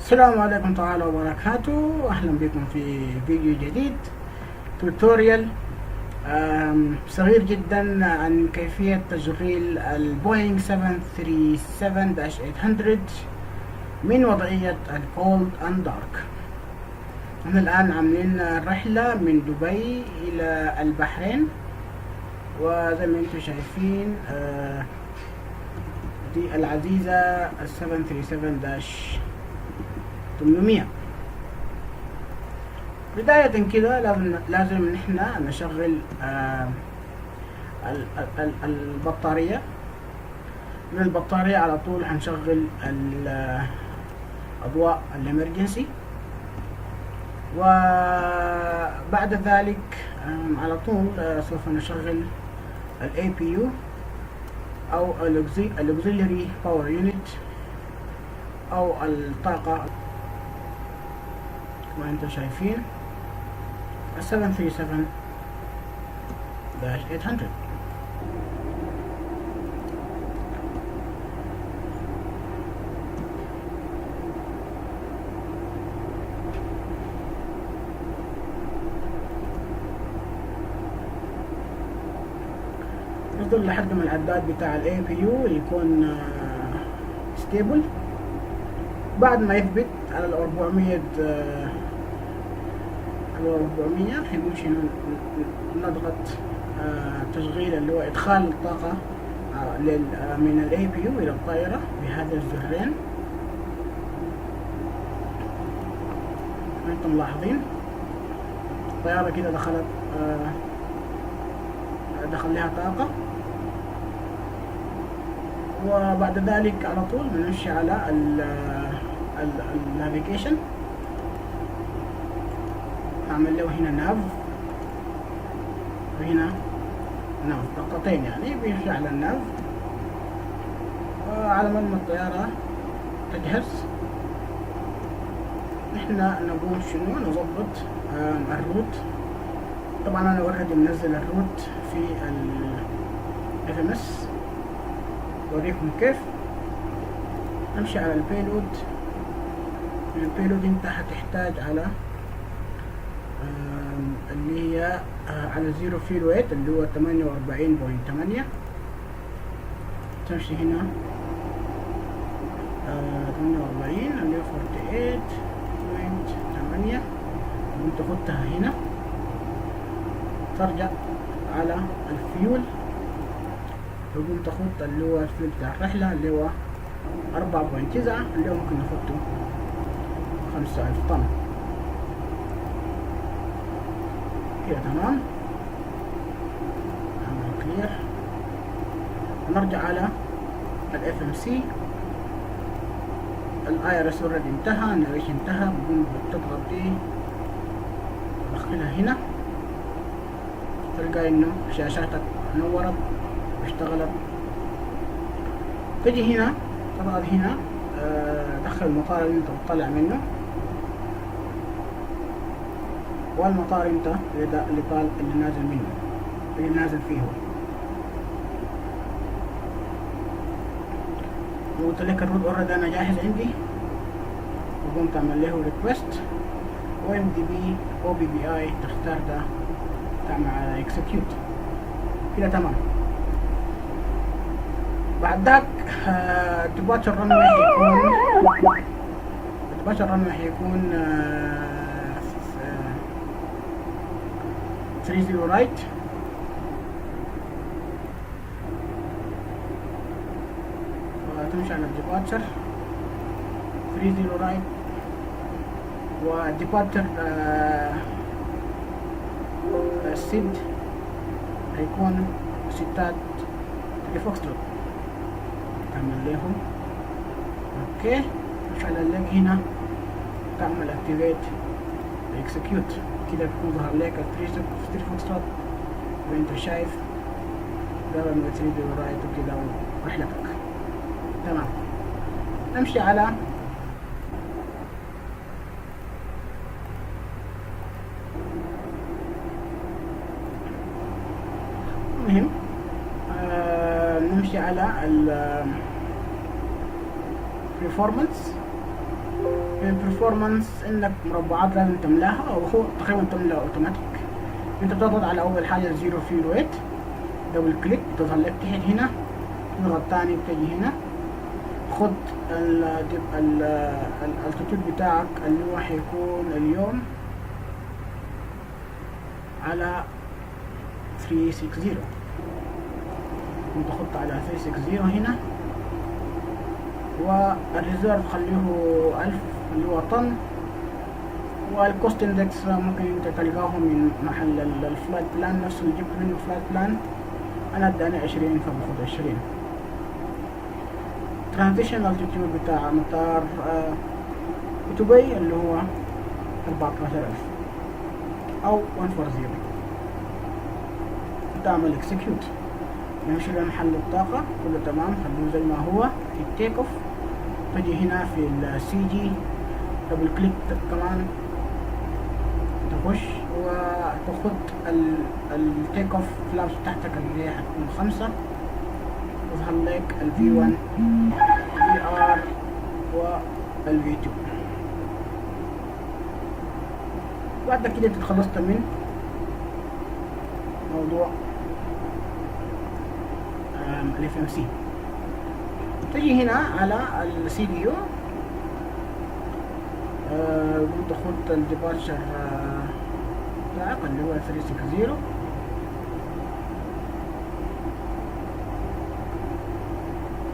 السلام عليكم تعالى وبركاته. أهلا بكم في فيديو جديد توتوريال صغير جدا عن كيفية تشغيل البوينغ 737-800 من وضعية الكولد أند دارك. احنا الآن عاملين رحلة من دبي إلى البحرين، وزي ما انتم شايفين دي العزيزة 737-800. بداية كده لازم نحن نشغل البطارية. من البطارية على طول هنشغل أضواء الإمرجنسي، وبعد ذلك على طول سوف نشغل ال APU أو Auxiliary Power Unit أو الطاقة. كما انتم شايفين 737-800. نفضل لحد ما العداد بتاع ال APU يكون ستيبل. بعد ما يثبت على ال 400 هنمشي نضغط تشغيل اللي هو إدخال الطاقة من ال APU إلى الطائرة بهذا الزرين. أنتم ملاحظين الطيارة كده دخلت دخل لها طاقة، وبعد ذلك على طول بنمشي على النافيجيشن. نعمل له هنا ناف وهنا ناف، نقطتين يعني بيمشي على الناف. وعلى ما الطيارة تجهز نحنا نقوم شنو نظبط الروت. طبعا انا اوريدي منزل الروت في ال FMS، اوريكم كيف. نمشي على البيلود. البيلود انت هتحتاج على اللي هي على زيرو فيل ويت اللي هو 48.8. تمشي هنا 48 اللي هو 48.8، وانت خدتها هنا. ترجع على الفيول وقوم تاخد اللي هو الفيول بتاع الرحلة اللي هو 4.9 اللي هو ممكن ناخده 5000 طن كده. تمام، نعمل كلير ونرجع على ال FMC. الIRS اوريدي انتهى، الناريش انتهى. بقوم بتضغط دي تدخلها هنا، تلقى انه شاشاتك نورت واشتغلت. تجي هنا تضغط هنا دخل المطار اللي انت بتطلع منه، والمطار انت اللي نازل منه، اللي نازل فيه. قلت لك الروت اوريدي انا جاهز عندي، وقمت اعمل له ريكوست وMDB OBBI تختار ده، تعمل على اكسكيوت كده. تمام. بعد ذاك الديباتشر رنوي هيكون 30 رايت. وتمشي على الديباتشر 30 رايت، والديباتشر السيد هيكون ستات لفوكستروت. تعمل لهم اوكي، مش على اللينك هنا تعمل اكتيفيت اكسكيوت كده، بيكون ظهر لك التري فوكستروت وانت شايف ده من 3 رايت وكده ورحلتك. تمام. نمشي على المهم نمشي على performance في البرفورمانس انك مربعات لازم تملاها، او هو تقريبا تملاها اوتوماتيك. انت بتضغط على اول حاجه زيرو فيل ويت، دبل كليك تظهر لك تحت هنا، تضغط تاني بتجي هنا، خد الالتيتود بتاعك اللي هو حيكون اليوم على 360، وتحط على 360 هنا، والريزيرف خليه 1000 اللي هو طن، والكوست اندكس ممكن انت تلقاه من محل الفلايت بلان نفسه اللي جبت منه فلايت بلان. انا اداني 20 فباخد 20. ترانزيشن التيتيود بتاع مطار دبي اللي هو 14000 او 140. تعمل اكسكيوت، نمشي لمحل الطاقة كله تمام، خلوه زي ما هو التيك اوف. تجي هنا في السي جي دبل كليك كمان، تخش وتاخد التيك اوف فلابس بتاعتك اللي هي حتكون 5، يظهر لك الفي 1 الفي ار والفي 2. بعد كده تتخلصت من موضوع الاف ام سي. تجي هنا على السي دي يو، وتاخد الديبارشر بتاعك اللي هو 360.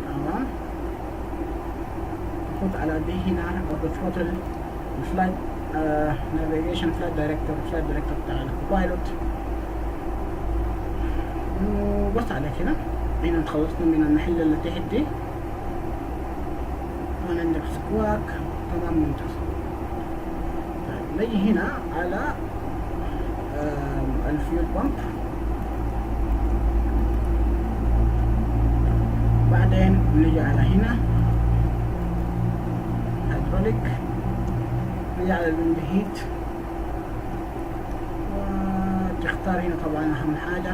تمام، تاخد على دي هنا وتثروتل الفلايت نافيجيشن فلايت دايركتور بتاع الكوبايلوت، وبس على كده هنا تخلصنا من المحل اللي تحت دي. هنا عندك سكواك، تمام ممتاز. طيب نجي هنا على الفيول بامب، بعدين نجي على هنا هيدروليك، نجي على الويند هيت، وتختار هنا طبعا اهم حاجة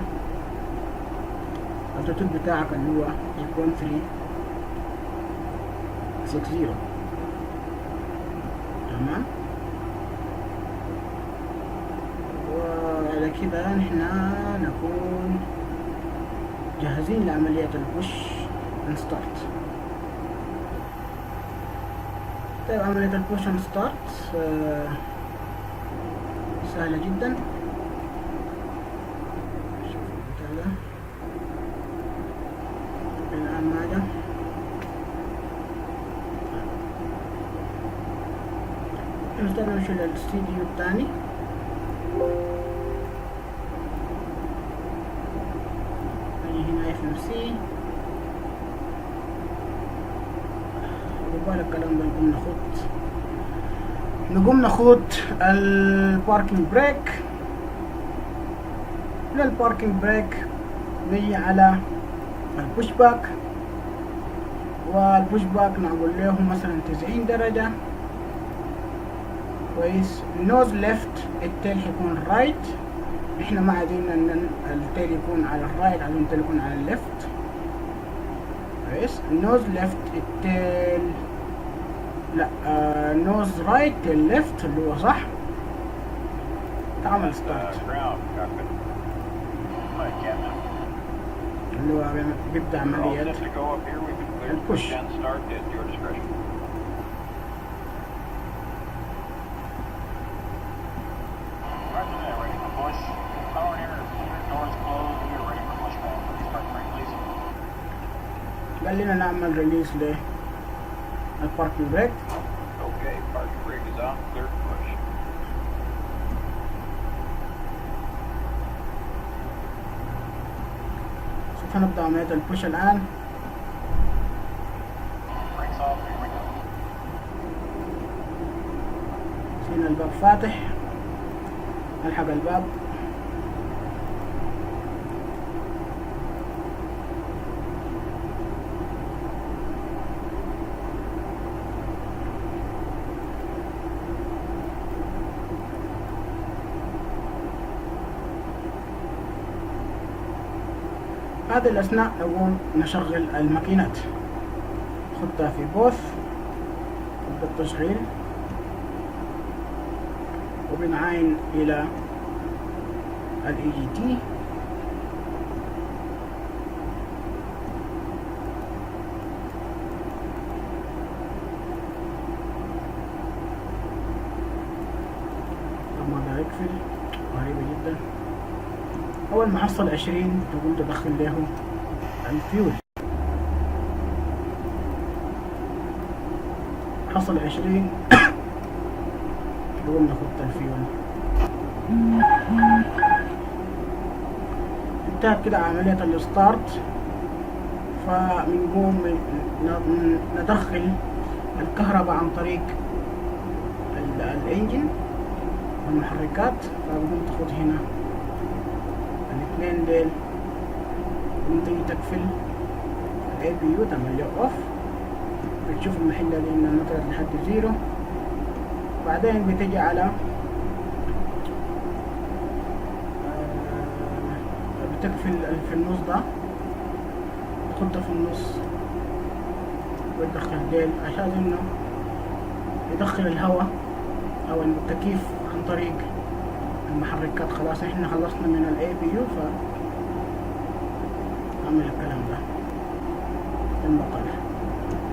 التوتال بتاعك اللي هو يكون 360. تمام، وعلى كده نحن نكون جاهزين لعملية البوش and start. طيب عملية البوش and start سهلة جدا. الآن ماذا؟ نقدر نمشي للاستديو الثاني، نجي هنا FMC، وبالك الكلام ده نقوم ناخد الباركينج بريك. للباركينج بريك نجي على البوش باك، والبوش باك نقول له مثلا 90 درجة. كويس، نوز ليفت التيل حيكون رايت، احنا ما عايزين ان التيل يكون على الرايت، عايزين التيل يكون على الليفت. كويس، نوز ليفت التيل لا نوز رايت الليفت اللي هو صح. تعمل ستارت اللي هو بيبدأ عملية البوش. قال لنا نعمل ريليز للباركينج بريك. Okay, parking brake is on, clear to push. سوف نبدأ عملية البوش الآن. Brakes off, here we go. سينا الباب فاتح، ألحق الباب. هذه الأثناء نقوم نشغل الماكينات، نحطها في بوث، نبدأ التشغيل. وبنعاين إلى ال EGT. لما ده يقفل غريبة جدا. أول ما حصل 20 تقول تدخل له الفيول، حصل 20 تقول ناخد الفيول. انتهت كده عملية الستارت، فبنقوم ندخل الكهرباء عن طريق الانجن والمحركات، فبنقوم تاخد هنا الاثنين ديل وتيجي تقفل ال APU تعمل له اوف، بتشوف المحلة دي انها نطلت لحد 0. بعدين بتجي على بتقفل في النص ده، تحطه في النص وتدخل ديل عشان انه يدخل الهواء او التكييف عن طريق المحركات. خلاص احنا خلصنا من ال APU، فنعمل الكلام ده. المقال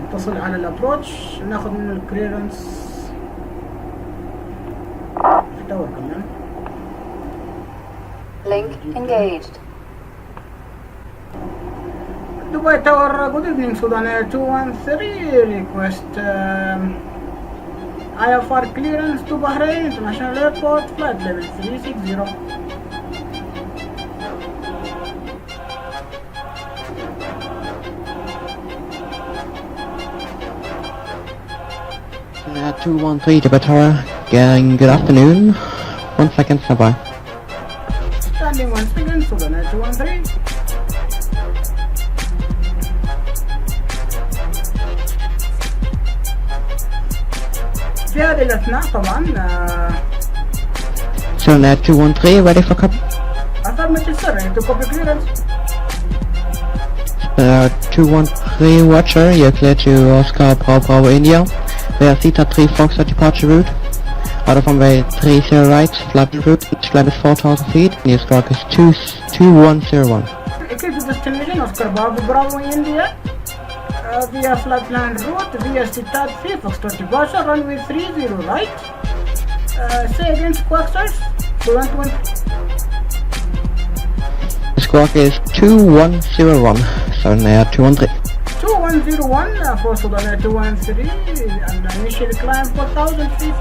نتصل على الابروتش ناخد منه الكليرنس في تاور كمان. Link engaged. Dubai Tower, good evening, Sudan Air 213, request IFR clearance to Bahrain International Airport, flight level 360. Sudan 213 Dubai Tower, good afternoon. 1 second, stand by. Standing 1 second, Sudan Air 213. في هذه الأثناء طبعا Sudan 213, ready for copy. affirmative sir, to copy clearance. 213, Watcher, you're clear to Oscar Bravo India. Via Theta 3 Foxtrot departure route. Out of runway 30 right, flight route, each flight is 4,000 feet. New squawk is 2101. Exit to destination Oscar Bravo India. Via flatland route, via Theta 3 Foxtrot departure, runway 30 right. Say again, squawk size. Sudan 20. The squawk is 2101. Sudan 213. 2101 for Sudan 213 and initially climb 4,000 feet.